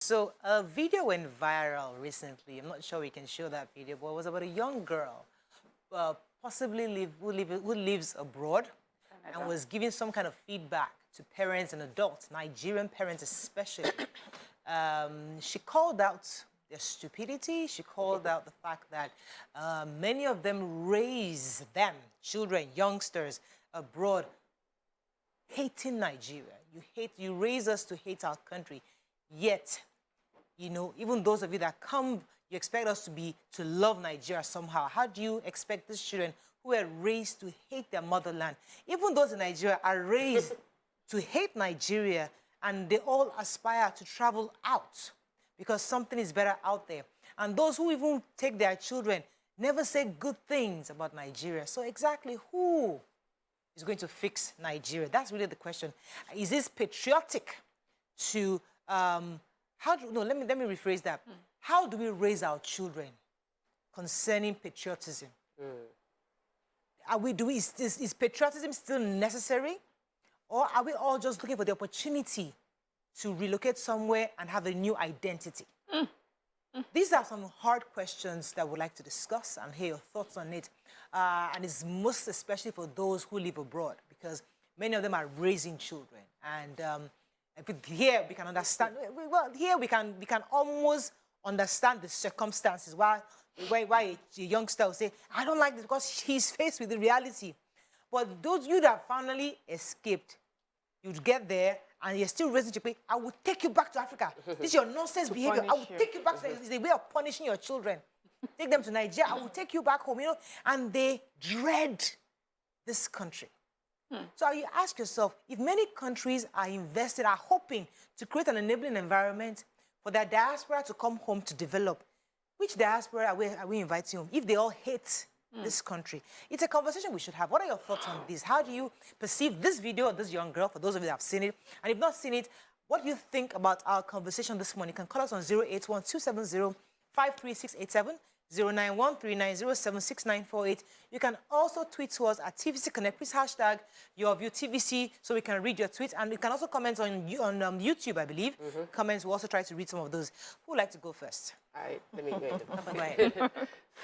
So a video went viral recently. I'm not sure we can show that video, but it was about a young girl, possibly who lives abroad, and was giving some kind of feedback to parents and adults, Nigerian parents especially. She called out their stupidity. She called out the fact that many of them raise them, children, youngsters, abroad, hating Nigeria. You raise us to hate our country, yet, you know, even those of you that come, you expect us to love Nigeria somehow. How do you expect these children who are raised to hate their motherland, even those in Nigeria are raised to hate Nigeria, and they all aspire to travel out because something is better out there. And those who even take their children never say good things about Nigeria. So exactly who is going to fix Nigeria? That's really the question. Is this patriotic to, let me rephrase that. How do we raise our children concerning patriotism? Is patriotism still necessary? Or are we all just looking for the opportunity to relocate somewhere and have a new identity? These are some hard questions that we'd like to discuss and hear your thoughts on it. And it's most especially for those who live abroad, because many of them are raising children. And here we can understand, well, here we can almost understand the circumstances why a youngster will say, I don't like this, because he's faced with the reality. But those you that finally escaped, you'd get there and you're still raising children. I will take you back to Africa. This is your nonsense behavior. I will take you back to it's the way of punishing your children. Take them to Nigeria. I will take you back home, you know. And they dread this country. So you ask yourself, if many countries are invested, are hoping to create an enabling environment for their diaspora to come home to develop, which diaspora are we inviting home if they all hate this country? It's a conversation we should have. What are your thoughts on this? How do you perceive this video of this young girl, for those of you that have seen it? And if not seen it, what do you think about our conversation this morning? You can call us on 081-270-53687, 091-390-76948. You can also tweet to us at TVC Connect. Please hashtag YourView TVC so we can read your tweets. And you can also comment on YouTube, I believe. Comments, we'll also try to read some of those. Who would like to go first? Let me go ahead. Go ahead.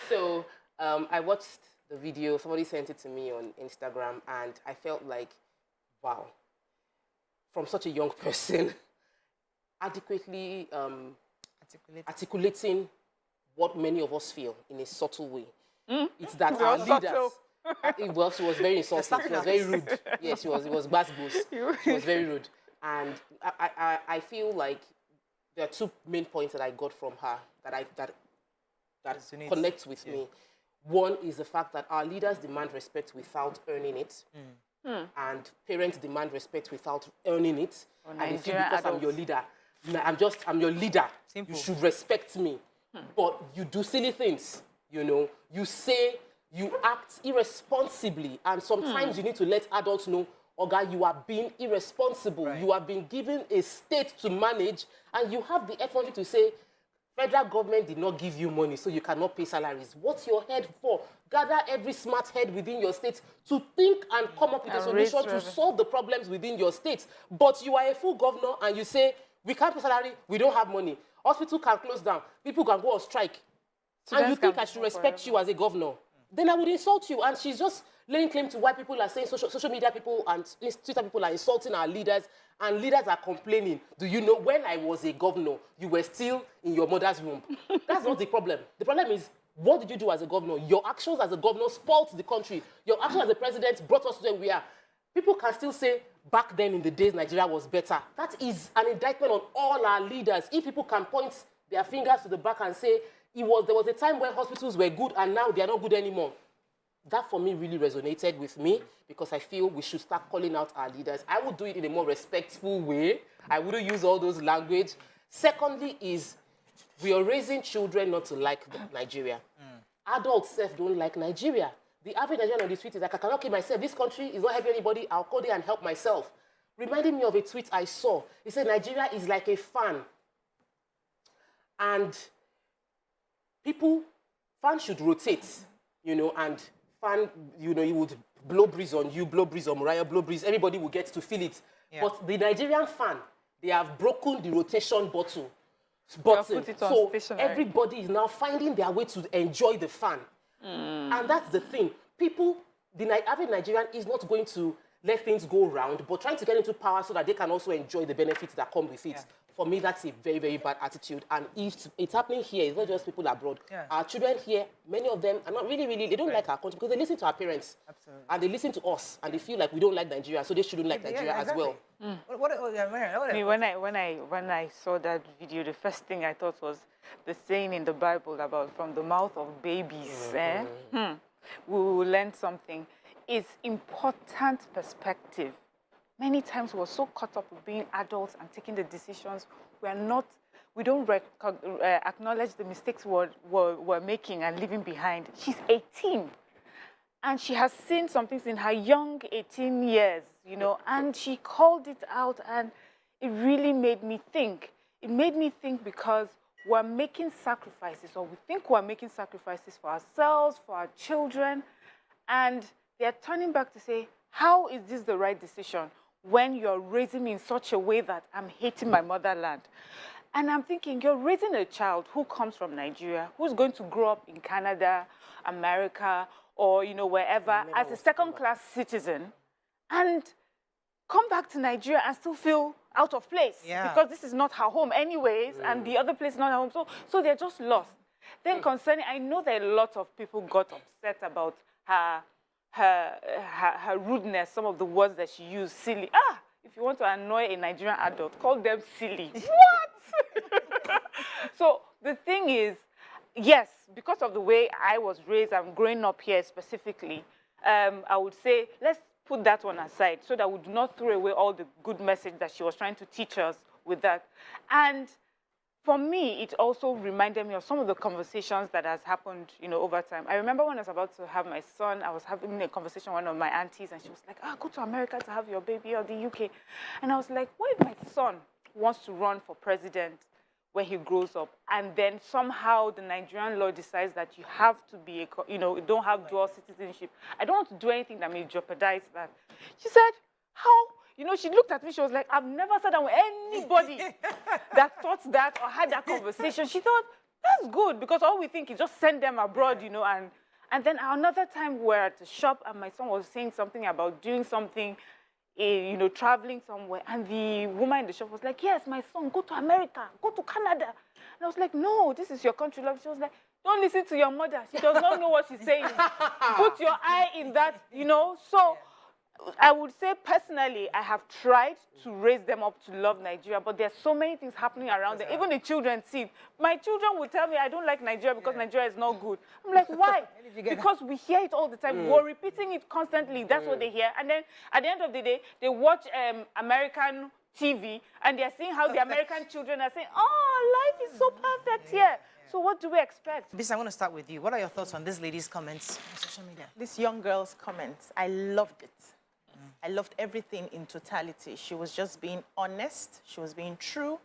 So, I watched the video. Somebody sent it to me on Instagram, and I felt like, wow, from such a young person, adequately articulating what many of us feel in a subtle way. It's that our leaders... well, she was very insulting. She was very rude. Yes, she was. It was basbos. She was very rude. And I feel like there are two main points that I got from her that connect with me. One is the fact that our leaders demand respect without earning it. And parents demand respect without earning it. And if you, because I'm your leader, I'm your leader. Simple. You should respect me. But you do silly things, you know. You act irresponsibly. And sometimes you need to let adults know, Oga, you are being irresponsible. Right. You are being given a state to manage, and you have the effort to say, federal government did not give you money, so you cannot pay salaries. What's your head for? Gather every smart head within your state to think and come up with a solution to solve the problems within your state. But you are a full governor, and you say, we can't pay salary, we don't have money. Hospital can close down, people can go on strike. And you think I should respect you as a governor? Then I would insult you. And she's just laying claim to why people are saying social media people and Twitter people are insulting our leaders, and leaders are complaining. Do you know, when I was a governor, you were still in your mother's womb. That's not the problem. The problem is, what did you do as a governor? Your actions as a governor spoilt the country. Your actions as a president brought us to where we are. People can still say, back then in the days, Nigeria was better. That is an indictment on all our leaders. If people can point their fingers to the back and say, there was a time when hospitals were good and now they are not good anymore. That, for me, really resonated with me, because I feel we should start calling out our leaders. I would do it in a more respectful way. I wouldn't use all those language. Secondly is, we are raising children not to like Nigeria. Adults don't like Nigeria. The average Nigerian on the street is like, I cannot keep myself. This country is not helping anybody. I'll go there and help myself. Reminding me of a tweet I saw. It said, Nigeria is like a fan. And fans should rotate, you know, and fan, you know, you would blow breeze on you, blow breeze on Mariah, blow breeze, everybody will get to feel it. Yeah. But the Nigerian fan, they have broken the rotation bottle. button. So everybody is now finding their way to enjoy the fun. And that's the thing. People, the average Nigerian is not going to let things go round, but trying to get into power so that they can also enjoy the benefits that come with it. For me, that's a very, very bad attitude. And if it's happening here, it's not just people abroad. Our children here, many of them are not really, they don't like our country because they listen to our parents. Absolutely. And they listen to us, and they feel like we don't like Nigeria, so they shouldn't like Nigeria as well. When I saw that video, the first thing I thought was the saying in the Bible about from the mouth of babies. We will learn something. It's important perspective. Many times we're so caught up with being adults and taking the decisions. We don't acknowledge the mistakes we're making and leaving behind. She's 18. And she has seen some things in her young 18 years, you know, and she called it out, and it really made me think. It made me think because we're making sacrifices, or we think we're making sacrifices for ourselves, for our children, and they're turning back to say, how is this the right decision when you're raising me in such a way that I'm hating my motherland? And I'm thinking, you're raising a child who comes from Nigeria, who's going to grow up in Canada, America, or, you know, wherever, as a second-class citizen, and come back to Nigeria and still feel out of place. Because this is not her home anyways, and the other place is not her home. So they're just lost. Then concerning, I know that a lot of people got upset about her rudeness, some of the words that she used, silly. If you want to annoy a Nigerian adult, call them silly. What? So the thing is, yes, because of the way I was raised, I'm growing up here specifically, I would say, let's put that one aside so that we do not throw away all the good message that she was trying to teach us with that. And for me, it also reminded me of some of the conversations that has happened, you know, over time. I remember when I was about to have my son, I was having a conversation with one of my aunties, and she was like, go to America to have your baby, or the UK. And I was like, what if my son wants to run for president when he grows up, and then somehow the Nigerian law decides that you have to be, you don't have dual citizenship? I don't want to do anything that may jeopardize that. She said, how? You know, she looked at me, she was like, I've never sat down with anybody that thought that or had that conversation. She thought, that's good, because all we think is just send them abroad, you know. And then another time we were at the shop, and my son was saying something about doing something, you know, traveling somewhere. And the woman in the shop was like, yes, my son, go to America, go to Canada. And I was like, no, this is your country, love. She was like, don't listen to your mother. She does not know what she's saying. Put your eye in that, you know. So I would say personally, I have tried to raise them up to love Nigeria, but there's so many things happening around them. Even the children see it. My children will tell me I don't like Nigeria because Nigeria is not good. I'm like, why? Because we hear it all the time. We're repeating it constantly. That's what they hear. And then at the end of the day, they watch American TV, and they're seeing how the American children are saying, oh, life is so perfect here. So what do we expect? Bis, I want to start with you. What are your thoughts on this lady's comments on social media? This young girl's comments, I loved it. I loved everything in totality. She was just being honest. She was being true.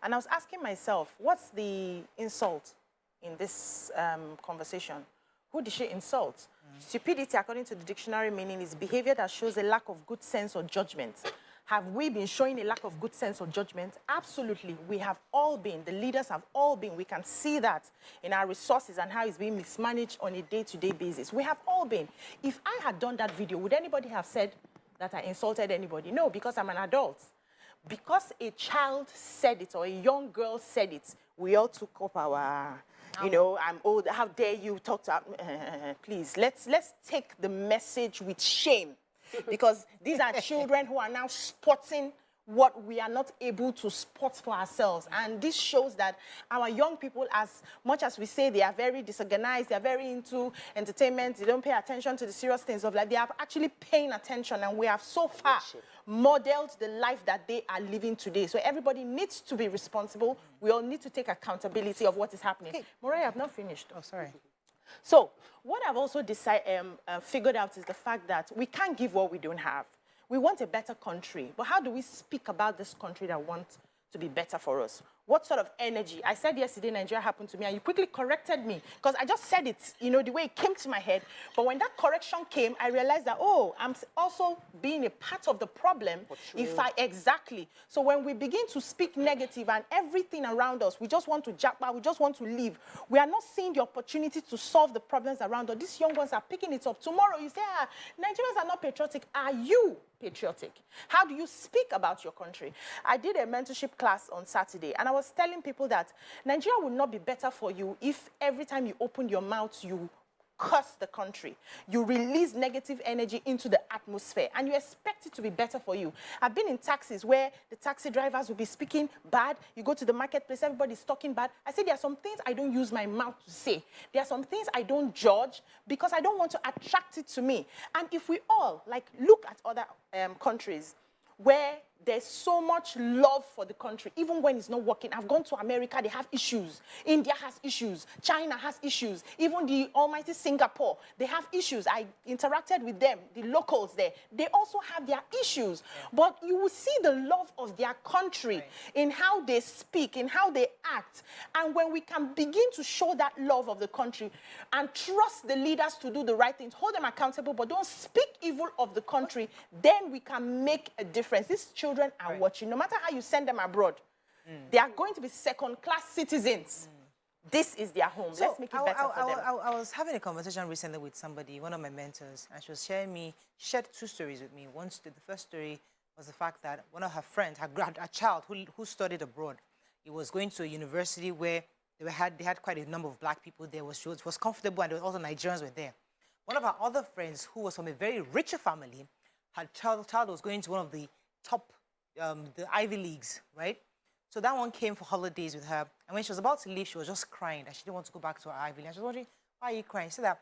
And I was asking myself, what's the insult in this conversation? Who did she insult? Stupidity, according to the dictionary meaning, is behavior that shows a lack of good sense or judgment. Have we been showing a lack of good sense or judgment? Absolutely. We have all been. The leaders have all been. We can see that in our resources and how it's being mismanaged on a day-to-day basis. We have all been. If I had done that video, would anybody have said that I insulted anybody? No, because I'm an adult. Because a child said it or a young girl said it, we all took up our, you know, I'm old, how dare you talk to, please, let's take the message with shame. Because these are children who are now sporting what we are not able to spot for ourselves. And this shows that our young people, as much as we say they are very disorganized, they are very into entertainment, they don't pay attention to the serious things of life, they are actually paying attention, and we have so far modeled the life that they are living today. So everybody needs to be responsible. We all need to take accountability of what is happening. Okay. Moray, I've not finished. Oh, sorry. So what I've also figured out is the fact that we can't give what we don't have. We want a better country, but how do we speak about this country that wants to be better for us? what sort of energy. I said yesterday Nigeria happened to me, and you quickly corrected me because I just said it, you know, the way it came to my head. But when that correction came, I realized that, oh, I'm also being a part of the problem. Exactly. So when we begin to speak negative and everything around us, we just want to japa, we just want to leave. We are not seeing the opportunity to solve the problems around us. These young ones are picking it up. Tomorrow you say, Nigerians are not patriotic. Are you patriotic? How do you speak about your country? I did a mentorship class on Saturday, and I was telling people that Nigeria would not be better for you if every time you open your mouth, you curse the country. You release negative energy into the atmosphere, and you expect it to be better for you. I've been in taxis where the taxi drivers will be speaking bad. You go to the marketplace, everybody's talking bad. I say there are some things I don't use my mouth to say. There are some things I don't judge because I don't want to attract it to me. And if we all, like, look at other countries where there's so much love for the country, even when it's not working. I've gone to America, they have issues. India has issues. China has issues. Even the almighty Singapore, they have issues. I interacted with them, the locals there. They also have their issues. But you will see the love of their country in how they speak, in how they act. And when we can begin to show that love of the country and trust the leaders to do the right things, hold them accountable, but don't speak evil of the country, then we can make a difference. These children are watching. No matter how you send them abroad, they are going to be second-class citizens. This is their home. So let's make it better for them. I was having a conversation recently with somebody, one of my mentors, and she was sharing shared two stories with me. The first story was the fact that one of her friends, a child who studied abroad, he was going to a university where they had quite a number of black people there. It was comfortable, and there was also Nigerians were there. One of her other friends, who was from a very richer family, her child was going to one of the top, the Ivy Leagues, right? So that one came for holidays with her. And when she was about to leave, she was just crying that she didn't want to go back to her Ivy League. And she was wondering, why are you crying? She said that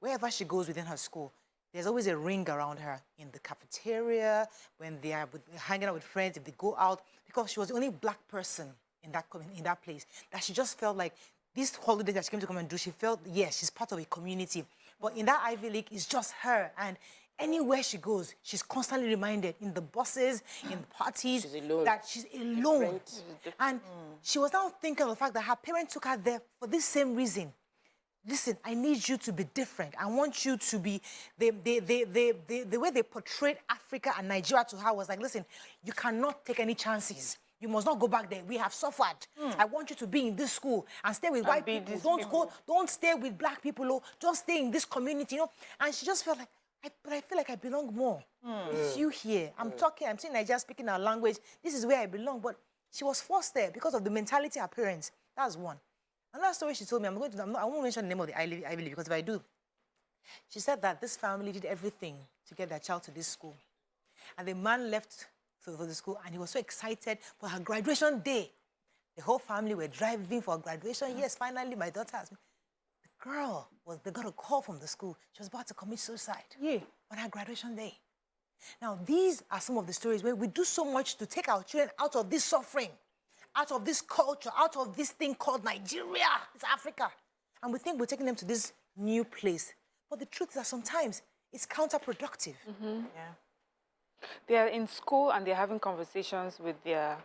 wherever she goes within her school, there's always a ring around her in the cafeteria, when they are hanging out with friends, if they go out, because she was the only black person in that place, that she just felt like this holiday that she came to come and do, she felt, yes, she's part of a community. But in that Ivy League, it's just her. And anywhere she goes, she's constantly reminded in the buses, in the parties, that she's alone. And she was now thinking of the fact that her parents took her there for this same reason. Listen, I need you to be different. I want you to be... The way they portrayed Africa and Nigeria to her was like, listen, you cannot take any chances. You must not go back there. We have suffered. I want you to be in this school and stay with white people. Don't stay with black people. Oh, just stay in this community, you know. And she just felt like, but I feel like I belong more. It's you here. I'm seeing Nigeria speaking our language. This is where I belong. But she was forced there because of the mentality of her parents. That's one. Another story she told me, I won't mention the name of the Ivy League, because if I do, she said that this family did everything to get their child to this school. And the man left for the school, and he was so excited for her graduation day. The whole family were driving for graduation. Yes, finally, my daughter has been. The girl, they got a call from the school. She was about to commit suicide on her graduation day. Now, these are some of the stories where we do so much to take our children out of this suffering, out of this culture, out of this thing called Nigeria. It's Africa. And we think we're taking them to this new place. But the truth is that sometimes it's counterproductive. They're in school and they're having conversations with their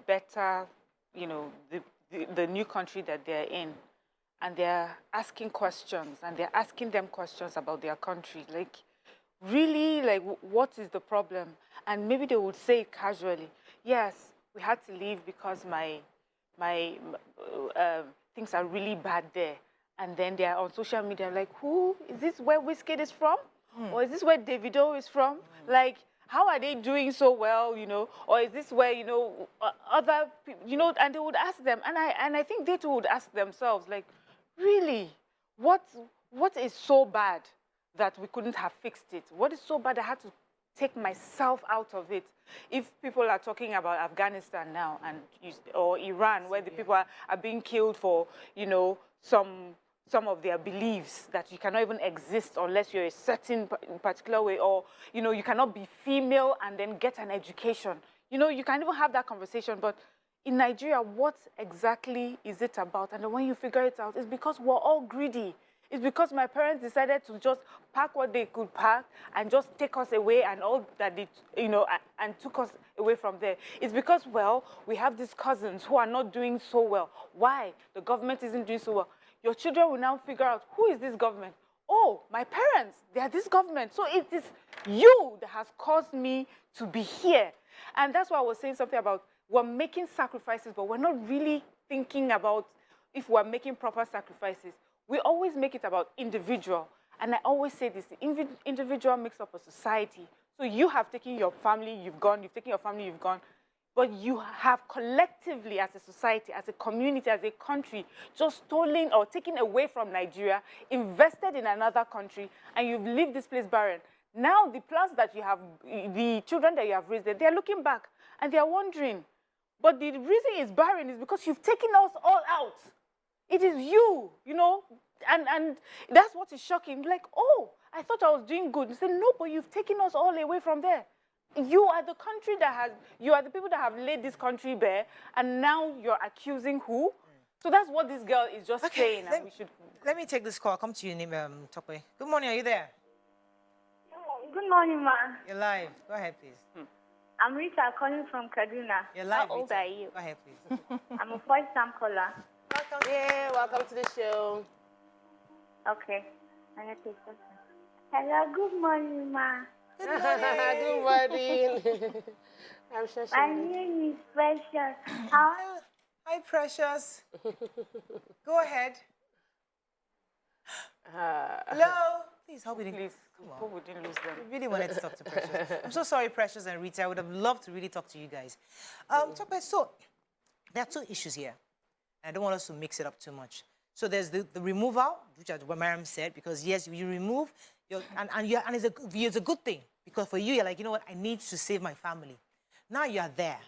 better, you know, the new country that they're in. And they're asking questions, and they're asking them questions about their country. Like, really, like, what is the problem? And maybe they would say casually, yes, we had to leave because my things are really bad there. And then they're on social media like, is this where Wizkid is from? Or is this where Davido is from? Like, how are they doing so well, you know? Or is this where, you know, other people, you know, and they would ask them. And I think they too would ask themselves, like, really, what is so bad that we couldn't have fixed it? What is so bad I had to take myself out of it? If people are talking about Afghanistan now or Iran, where the people are being killed for, you know, some of their beliefs, that you cannot even exist unless you're a certain particular way, or, you know, you cannot be female and then get an education. You know, you can even have that conversation, but in Nigeria, what exactly is it about? And when you figure it out, it's because we're all greedy. It's because my parents decided to just pack what they could pack and just take us away and all that they, you know, and took us away from there. It's because, well, we have these cousins who are not doing so well. Why? The government isn't doing so well. Your children will now figure out, who is this government? Oh, my parents, they are this government. So it is you that has caused me to be here. And that's why I was saying something about we're making sacrifices, but we're not really thinking about if we're making proper sacrifices. We always make it about individual. And I always say this, the individual makes up a society. So you have taken your family, you've gone, you've taken your family, you've gone. But you have collectively as a society, as a community, as a country, just stolen or taken away from Nigeria, invested in another country, and you've left this place barren. Now the plans that you have, the children that you have raised, they're looking back and they're wondering. But the reason it's barren is because you've taken us all out. It is you, you know, and that's what is shocking. Like, oh, I thought I was doing good. You say, no, but you've taken us all away from there. You are the country that has, you are the people that have laid this country bare, and now you're accusing who? So that's what this girl is just saying. And we should... Let me take this call. I'll come to you, Tope. Good morning, are you there? Good morning, ma. You're live. Go ahead, please. I'm Rita calling from Kaduna. You're live, How old Rita. are you? Go ahead, please. I'm a first-time caller. Welcome. Yeah, welcome to the show. Okay. Hello, good morning, ma. Good morning. Good morning. I'm sure My name is Precious. How? Hi, Precious. Go ahead. Hello. Please, hope we didn't. Please, hope we didn't lose them. We really wanted to talk to Precious. I'm so sorry, Precious and Rita. I would have loved to really talk to you guys. So, there are two issues here. I don't want us to mix it up too much. So there's the removal, which is what Mariam said, because yes, you remove, and it's a good thing. Because for you, you're like, you know what, I need to save my family. Now you are there,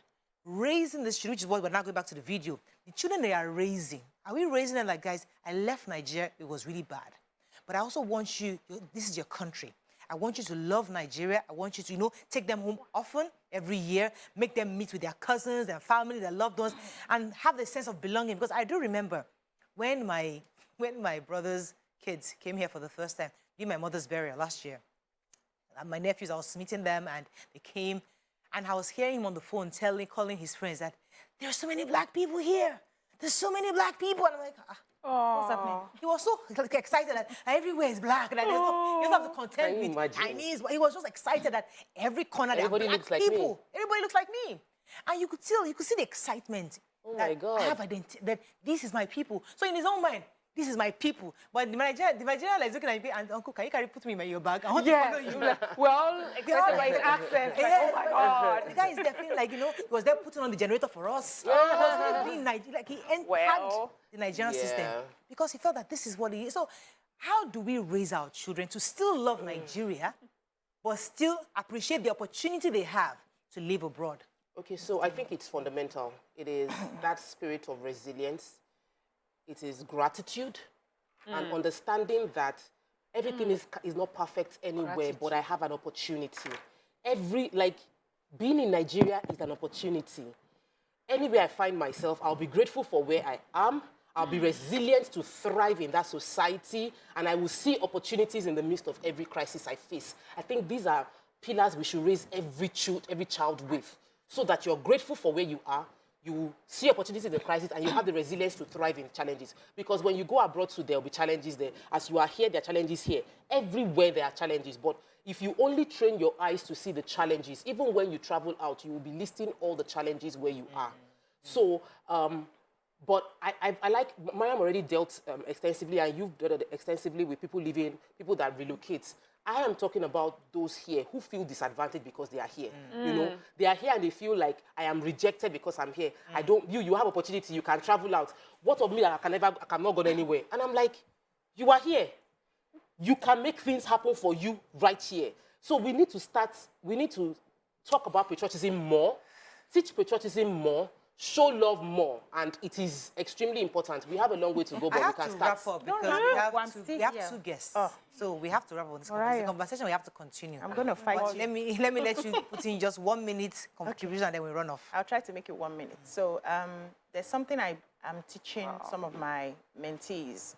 raising this children, which is what we're now going back to the video. The children they are raising, are we raising them like, guys, I left Nigeria, it was really bad. But I also want you, this is your country. I want you to love Nigeria. I want you to, you know, take them home often, every year, make them meet with their cousins, their family, their loved ones, and have the sense of belonging. Because I do remember when my brother's kids came here for the first time, did my mother's burial last year. And my nephews, I was meeting them, and they came, and I was hearing him on the phone calling his friends that there are so many black people here. There's so many black people. And I'm like, what's happening? He was so excited that everywhere is black. That there's no, you don't have to contend with Chinese. He was just excited that every corner there are black looks like people. Me. Everybody looks like me. And you could see the excitement. Oh my God. I have identity, that this is my people. So in his own mind, this is my people. But the Nigerian is looking at me and, uncle, can you put me in your bag? I want to follow you. We're all excited by his accent. Like, oh my God. The guy is definitely like, you know, he was there putting on the generator for us. He was really being like he entered the Nigerian system because he felt that this is what he is. So how do we raise our children to still love Nigeria, but still appreciate the opportunity they have to live abroad? Okay, so I think it's fundamental. It is that spirit of resilience. It is gratitude and understanding that everything is not perfect anywhere, but I have an opportunity. Being in Nigeria is an opportunity. Anywhere I find myself, I'll be grateful for where I am. I'll be resilient to thrive in that society, and I will see opportunities in the midst of every crisis I face. I think these are pillars we should raise every child with, so that you're grateful for where you are, you see opportunities in the crisis, and you have the resilience to thrive in challenges. Because when you go abroad too, there will be challenges there. As you are here, there are challenges here. Everywhere there are challenges. But if you only train your eyes to see the challenges, even when you travel out, you will be listing all the challenges where you are. So, but I like, Mariam already dealt extensively, and you've dealt extensively with people that relocate. I am talking about those here who feel disadvantaged because they are here. You know, they are here and they feel like I am rejected because I'm here. You have opportunity, you can travel out. What of me, I cannot go anywhere? And I'm like, you are here. You can make things happen for you right here. So we need to talk about patriotism more, teach patriotism more, show love more, and it is extremely important. We have a long way to go, but we can start. Wrap up because we have two guests. So we have to wrap up this conversation. We have to continue. I'm going to fight you. Let me let you put in just 1 minute contribution, and then we run off. I'll try to make it 1 minute. So there's something I'm teaching some of my mentees.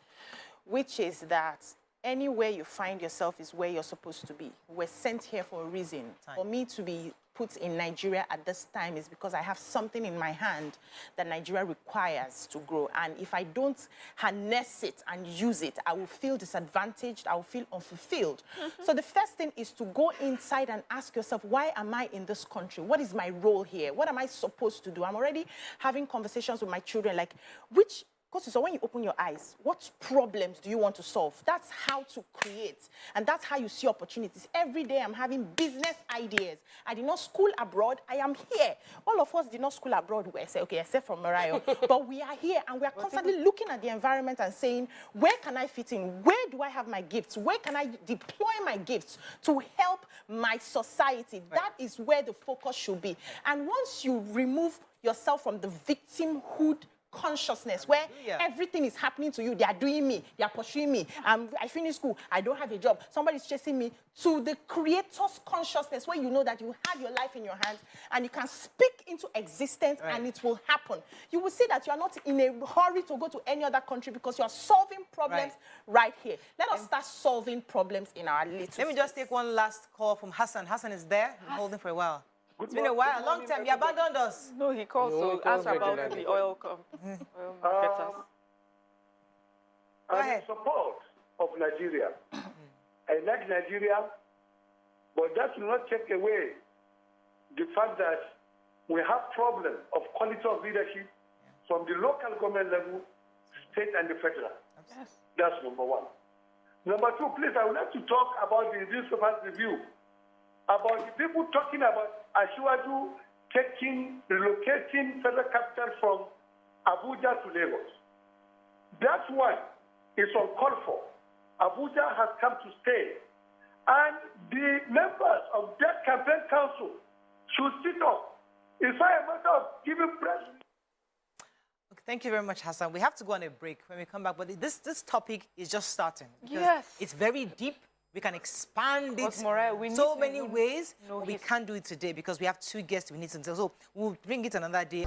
which is that anywhere you find yourself is where you're supposed to be. We're sent here for a reason. For me to be put in Nigeria at this time is because I have something in my hand that Nigeria requires to grow. And if I don't harness it and use it, I will feel disadvantaged, I will feel unfulfilled. So the first thing is to go inside and ask yourself, why am I in this country? What is my role here? What am I supposed to do? I'm already having conversations with my children, like, so when you open your eyes, what problems do you want to solve? That's how to create. And that's how you see opportunities. Every day I'm having business ideas. I did not school abroad. I am here. All of us did not school abroad. I say, okay, except for Mariah. But we are here and we are constantly looking at the environment and saying, where can I fit in? Where do I have my gifts? Where can I deploy my gifts to help my society? Right. That is where the focus should be. And once you remove yourself from the victimhood consciousness where everything is happening to you, they are doing me, they are pursuing me, I finished school, I don't have a job, somebody's chasing me, to the creator's consciousness where you know that you have your life in your hands and you can speak into existence and it will happen. You will see that you are not in a hurry to go to any other country because you are solving problems right here. Let us start solving problems in our little Let me just take one last call from Hassan. Hassan is there. I'm holding for a while. It's been a while, a long time. You abandoned us. No, he called to ask about the oil company. I'm in support of Nigeria. I like Nigeria, but that will not take away the fact that we have problems of quality of leadership from the local government level, state and the federal. Yes. That's number one. Number two, please, I would like to talk about the newspaper's review, about the people talking about Ashwaju relocating federal capital from Abuja to Lagos. That one is uncalled for. Abuja has come to stay. And the members of that campaign council should sit up. It's not a matter of giving press. Okay, thank you very much, Hassan. We have to go on a break when we come back, but this topic is just starting. Yes. It's very deep. We can expand it so many ways, but we can't do it today because we have two guests we need to tell. So we'll bring it another day.